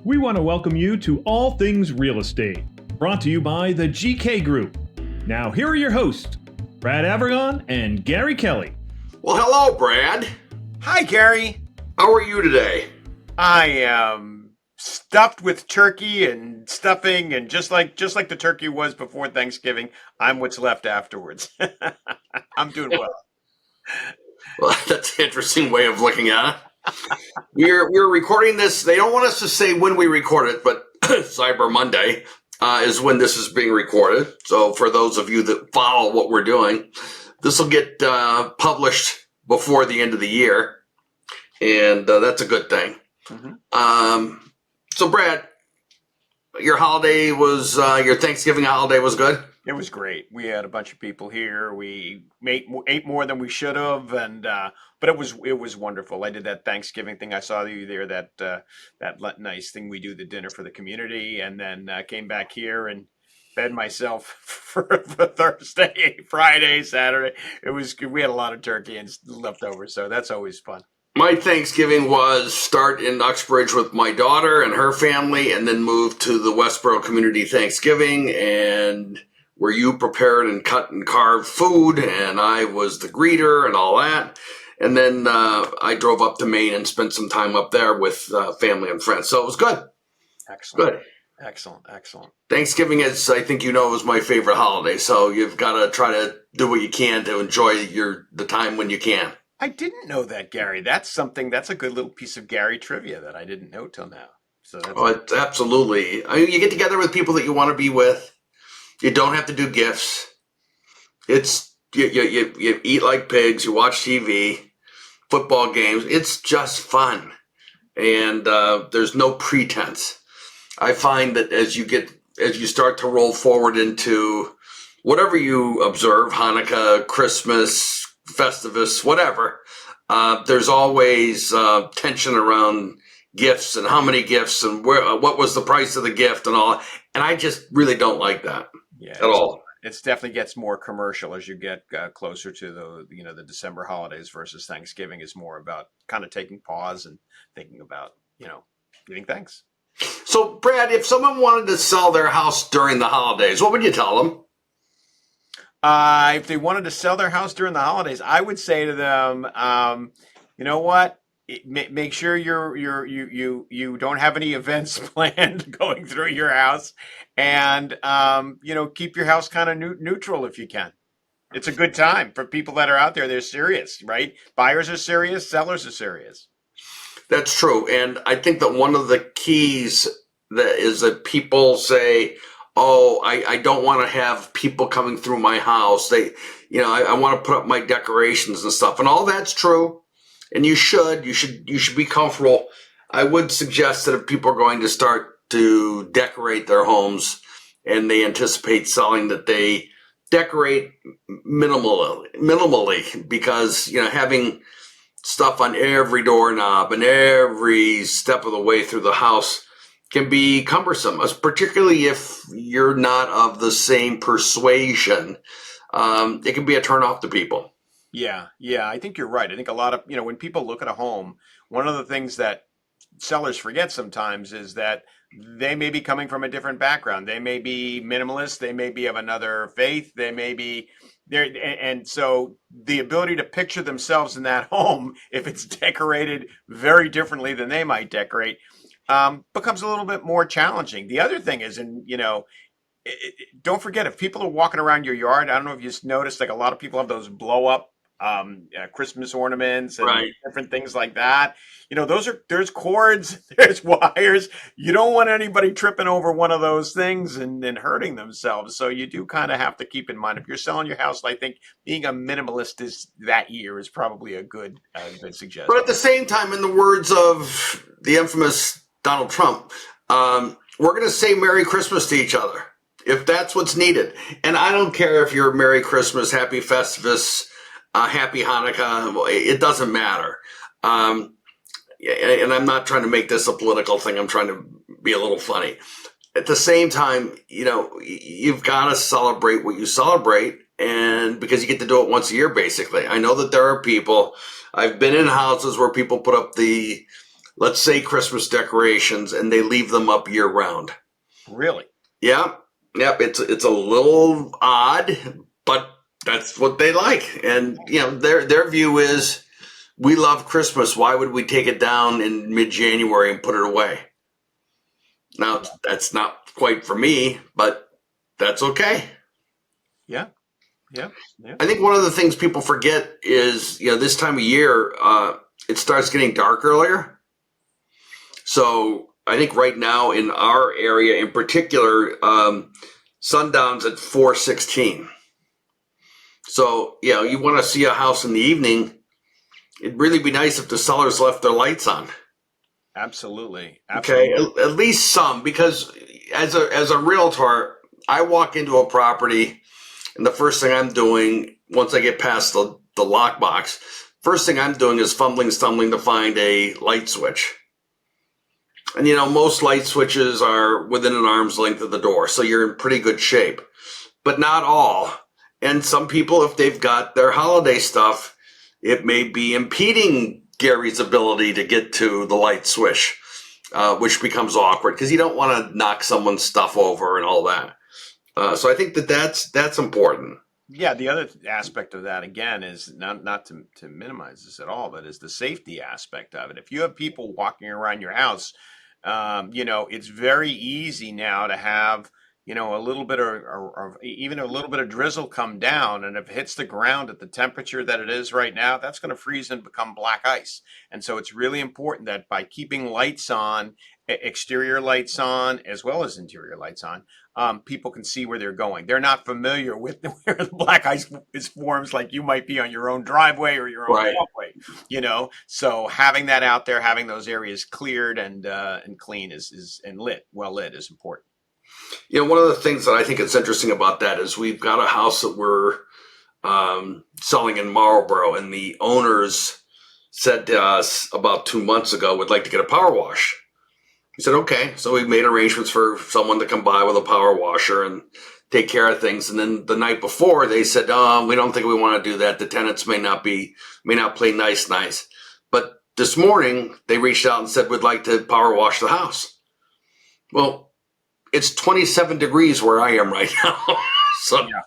We want to welcome you to All Things Real Estate, brought to you by the GK Group. Now, here are your hosts, Brad Avergon and Gary Kelley. Well, hello, Brad. Hi, Gary. How are you today? I am stuffed with turkey and stuffing, and just like the turkey was before Thanksgiving, I'm what's left afterwards. I'm doing well. Well, that's an interesting way of looking at it. We're recording this. They don't want us to say when we record it, but Cyber Monday is when this is being recorded. So for those of you that follow what we're doing, this will get published before the end of the year, and that's a good thing. Mm-hmm. So, Brad, your holiday was your Thanksgiving holiday was good? It was great. We had a bunch of people here. We ate more than we should have, and but it was wonderful. I did that Thanksgiving thing. I saw you there. That nice thing we do, the dinner for the community, and then came back here and fed myself for Thursday, Friday, Saturday. We had a lot of turkey and leftovers, so that's always fun. My Thanksgiving was start in Uxbridge with my daughter and her family, and then move to the Westboro Community Thanksgiving, and where you prepared and cut and carved food, and I was the greeter and all that. And then I drove up to Maine and spent some time up there with family and friends. So it was good. Excellent. Good. Excellent. Thanksgiving is, I think you know, is my favorite holiday. So you've got to try to do what you can to enjoy the time when you can. I didn't know that, Gary. That's a good little piece of Gary trivia that I didn't know till now. So it's absolutely. I mean, you get together with people that you want to be with. You don't have to do gifts. It's you eat like pigs. You watch TV, football games. It's just fun, and there's no pretense. I find that as you start to roll forward into whatever you observe, Hanukkah, Christmas, Festivus, whatever, there's always tension around gifts and how many gifts and what was the price of the gift and all. And I just really don't like that at all. It definitely gets more commercial as you get closer to the December holidays versus Thanksgiving is more about kind of taking pause and thinking about, giving thanks. So, Brad, if someone wanted to sell their house during the holidays, what would you tell them? If they wanted to sell their house during the holidays, I would say to them, you know what? Make sure you don't have any events planned going through your house, and keep your house kind of neutral if you can. It's a good time for people that are out there. They're serious, right? Buyers are serious, sellers are serious. That's true, and I think that one of the keys is that people say, "Oh, I don't want to have people coming through my house. I want to put up my decorations and stuff," and all that's true. And you should be comfortable. I would suggest that if people are going to start to decorate their homes and they anticipate selling, that they decorate minimally, because having stuff on every doorknob and every step of the way through the house can be cumbersome, particularly if you're not of the same persuasion. It can be a turnoff to people. Yeah, I think you're right. I think a lot of, when people look at a home, one of the things that sellers forget sometimes is that they may be coming from a different background. They may be minimalist. They may be of another faith. They may be there. And so the ability to picture themselves in that home, if it's decorated very differently than they might decorate, becomes a little bit more challenging. The other thing is, don't forget, if people are walking around your yard, I don't know if you noticed, like a lot of people have those blow up Christmas ornaments and different things like that. There's cords, there's wires. You don't want anybody tripping over one of those things and hurting themselves. So you do kind of have to keep in mind, if you're selling your house, I think being a minimalist that year is probably a good suggestion. But at the same time, in the words of the infamous Donald Trump, we're going to say Merry Christmas to each other, if that's what's needed. And I don't care if you're Merry Christmas, Happy Festivus, Happy Hanukkah. It doesn't matter. And I'm not trying to make this a political thing. I'm trying to be a little funny. At the same time, you've got to celebrate what you celebrate, and because you get to do it once a year, basically. I know that there are people, I've been in houses where people put up the let's say Christmas decorations, and they leave them up year round. Really? Yeah. Yep. It's a little odd, but that's what they like. And, their view is, we love Christmas. Why would we take it down in mid-January and put it away? Now, that's not quite for me, but that's okay. Yeah. Yeah. I think one of the things people forget is, this time of year, it starts getting dark earlier. So I think right now in our area in particular, sundown's at 4:16. So, you want to see a house in the evening, it'd really be nice if the sellers left their lights on. Absolutely. Okay, at least some, because as a realtor, I walk into a property, and the first thing I'm doing once I get past the lockbox, first thing I'm doing is stumbling to find a light switch. And most light switches are within an arm's length of the door, so you're in pretty good shape. But not all. And some people, if they've got their holiday stuff, it may be impeding Gary's ability to get to the light switch, which becomes awkward because you don't want to knock someone's stuff over and all that. So I think that's important. Yeah, the other aspect of that again is not to minimize this at all, but is the safety aspect of it. If you have people walking around your house, it's very easy now to have a little bit of even a little bit of drizzle come down, and if it hits the ground at the temperature that it is right now, that's going to freeze and become black ice. And so it's really important that by keeping lights on, exterior lights on, as well as interior lights on, people can see where they're going. They're not familiar with where the black ice is forms, like you might be on your own driveway or your own walkway. So having that out there, having those areas cleared and clean and well lit is important. One of the things that I think is interesting about that is we've got a house that we're selling in Marlboro, and the owners said to us about 2 months ago, would like to get a power wash. We said, okay. So we made arrangements for someone to come by with a power washer and take care of things. And then the night before, they said, we don't think we want to do that. The tenants may not play nice. But this morning, they reached out and said, we'd like to power wash the house. Well, it's 27 degrees where I am right now. So yeah.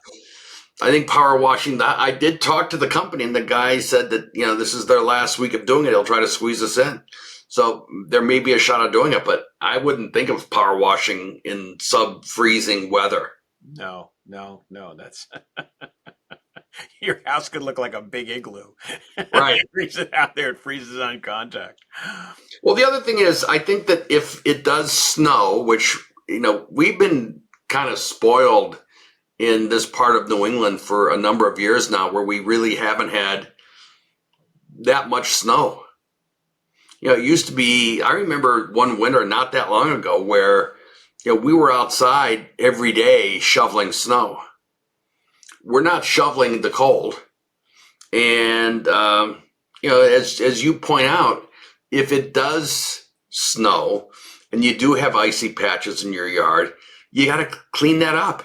I think power washing, I did talk to the company, and the guy said that, this is their last week of doing it. He'll try to squeeze us in. So there may be a shot of doing it, but I wouldn't think of power washing in sub-freezing weather. No, that's your house could look like a big igloo. Right. It freezes out there, it freezes on contact. Well, the other thing is, I think that if it does snow, which, we've been kind of spoiled in this part of New England for a number of years now, where we really haven't had that much snow. It used to be, I remember one winter not that long ago where, we were outside every day shoveling snow. We're not shoveling the cold. And, as you point out, if it does snow and you do have icy patches in your yard, you got to clean that up.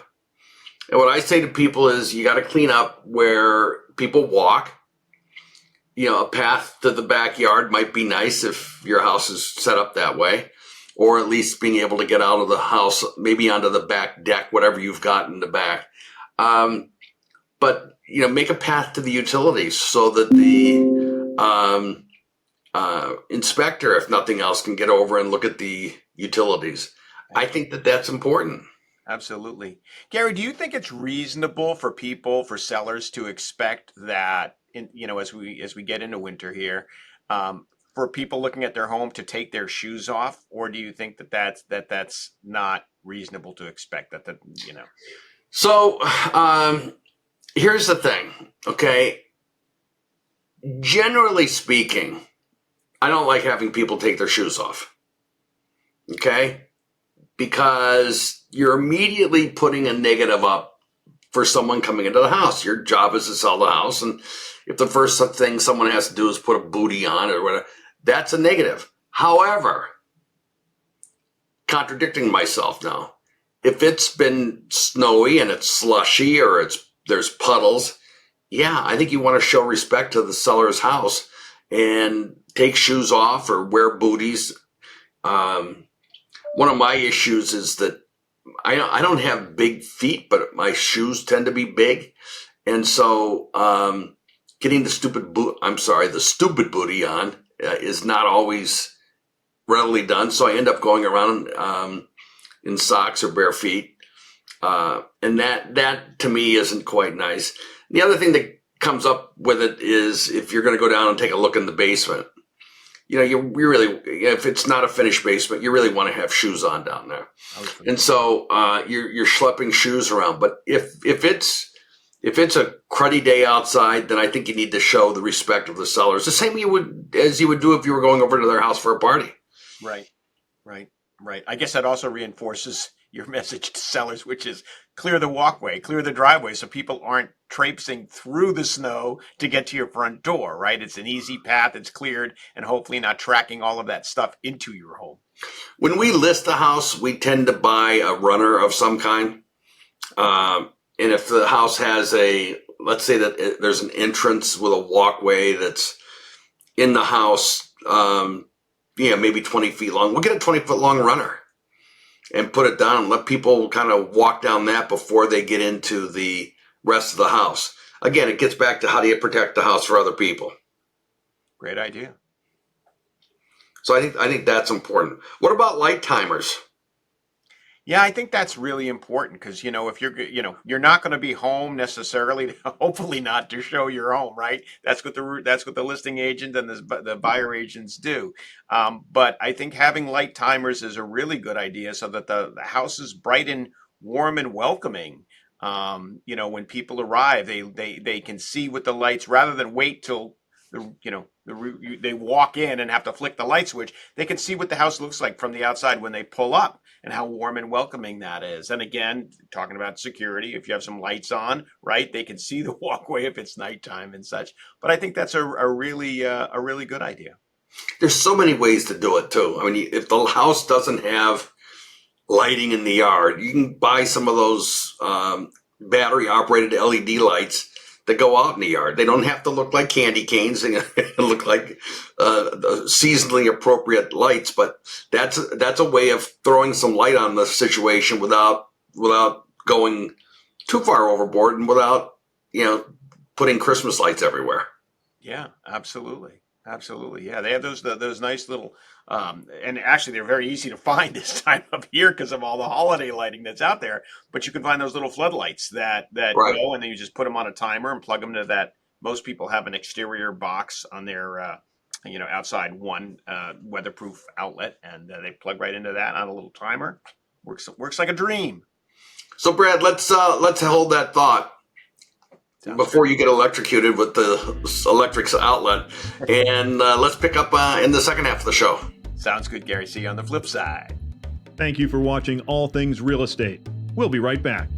And what I say to people is you got to clean up where people walk. A path to the backyard might be nice if your house is set up that way, or at least being able to get out of the house, maybe onto the back deck, whatever you've got in the back. But, make a path to the utilities so that the inspector, if nothing else, can get over and look at the utilities. I think that that's important. Absolutely. Gary, do you think it's reasonable for sellers to expect that, as we get into winter here, for people looking at their home to take their shoes off, or do you think that's not reasonable to expect that? So here's the thing, okay? Generally speaking, I don't like having people take their shoes off, okay? Because you're immediately putting a negative up for someone coming into the house. Your job is to sell the house, and if the first thing someone has to do is put a booty on or whatever, that's a negative. However, contradicting myself now, if it's been snowy and it's slushy or there's puddles, yeah, I think you want to show respect to the seller's house and take shoes off or wear booties. One of my issues is that I don't have big feet, but my shoes tend to be big. And so getting the stupid booty on is not always readily done. So I end up going around in socks or bare feet. And that to me isn't quite nice. The other thing that comes up with it is if you're going to go down and take a look in the basement, you really, if it's not a finished basement, you really want to have shoes on down there. And so you're schlepping shoes around. But if it's a cruddy day outside, then I think you need to show the respect of the sellers, the same as you would do if you were going over to their house for a party. Right. I guess that also reinforces your message to sellers, which is clear the walkway, clear the driveway, so people aren't traipsing through the snow to get to your front door, right? It's an easy path, it's cleared, and hopefully not tracking all of that stuff into your home. When we list a house, we tend to buy a runner of some kind. And if the house has let's say that there's an entrance with a walkway that's in the house, maybe 20 feet long, we'll get a 20-foot long runner and put it down and let people kind of walk down that before they get into the rest of the house. Again, it gets back to how do you protect the house for other people. Great idea. So I think that's important. What about light timers? Yeah, I think that's really important because, if you're not going to be home necessarily, hopefully not to show your home, right? That's what the listing agent and the buyer agents do. But I think having light timers is a really good idea so that the house is bright and warm and welcoming. When people arrive, they can see with the lights rather than wait till they walk in and have to flick the light switch. They can see what the house looks like from the outside when they pull up and how warm and welcoming that is. And again, talking about security, if you have some lights on, right, they can see the walkway if it's nighttime and such. But I think that's a really good idea. There's so many ways to do it too. I mean, if the house doesn't have lighting in the yard, you can buy some of those battery operated LED lights that go out in the yard. They don't have to look like candy canes and look like seasonally appropriate lights, but that's a way of throwing some light on the situation without going too far overboard and without putting Christmas lights everywhere. Yeah, absolutely. Yeah, they have those nice little, and actually they're very easy to find this time of year because of all the holiday lighting that's out there. But you can find those little floodlights that right. go, and then you just put them on a timer and plug them to that. Most people have an exterior box on their, outside one weatherproof outlet, and they plug right into that on a little timer. Works like a dream. So Brad, let's hold that thought. Before you get electrocuted with the electric outlet. And let's pick up in the second half of the show. Sounds good, Gary. See you on the flip side. Thank you for watching All Things Real Estate. We'll be right back.